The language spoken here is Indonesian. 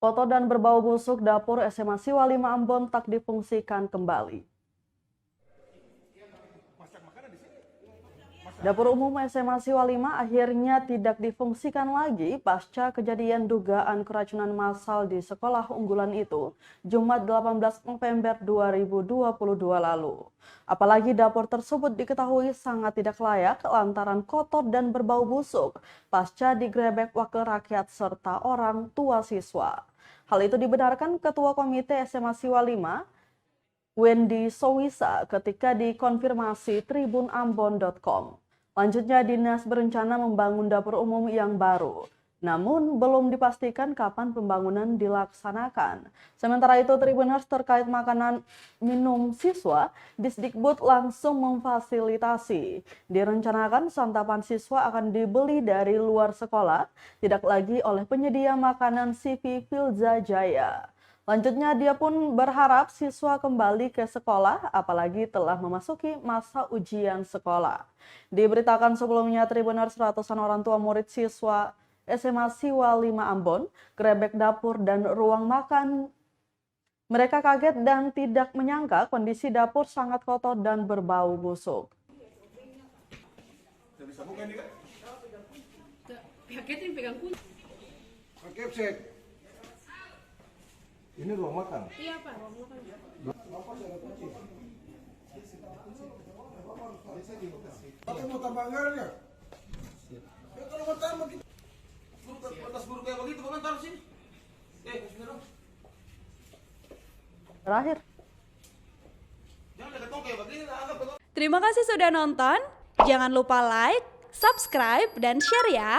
Kotor dan berbau busuk dapur SMA Siwa 5 Ambon tak difungsikan kembali. Dapur umum SMA Siwa 5 akhirnya tidak difungsikan lagi pasca kejadian dugaan keracunan massal di sekolah unggulan itu Jumat 18 November 2022 lalu. Apalagi dapur tersebut diketahui sangat tidak layak lantaran kotor dan berbau busuk pasca digrebek wakil rakyat serta orang tua siswa. Hal itu dibenarkan Ketua Komite SMA Siwa 5, Wendy Sowisa ketika dikonfirmasi tribunambon.com. Lanjutnya, dinas berencana membangun dapur umum yang baru. Namun, belum dipastikan kapan pembangunan dilaksanakan. Sementara itu, Tribuners terkait makanan minum siswa, Disdikbud langsung memfasilitasi. Direncanakan santapan siswa akan dibeli dari luar sekolah, tidak lagi oleh penyedia makanan CV Filza Jaya. Lanjutnya, dia pun berharap siswa kembali ke sekolah, apalagi telah memasuki masa ujian sekolah. Diberitakan sebelumnya, Tribuners ratusan orang tua murid siswa SMA Siwa 5 Ambon, gerebek dapur dan ruang makan. Mereka kaget dan tidak menyangka kondisi dapur sangat kotor dan berbau busuk. Ini ruang makan? Iya Pak, ruang makan. Apa mau tambah anggaran ya? Ya kalau mau tambah kita. Atas guru kayak begitu, kau taruh sini. Bismillah. Terakhir. Jangan ada ketong kayak begini, anggap ketong. Terima kasih sudah nonton. Jangan lupa like, subscribe, dan share ya.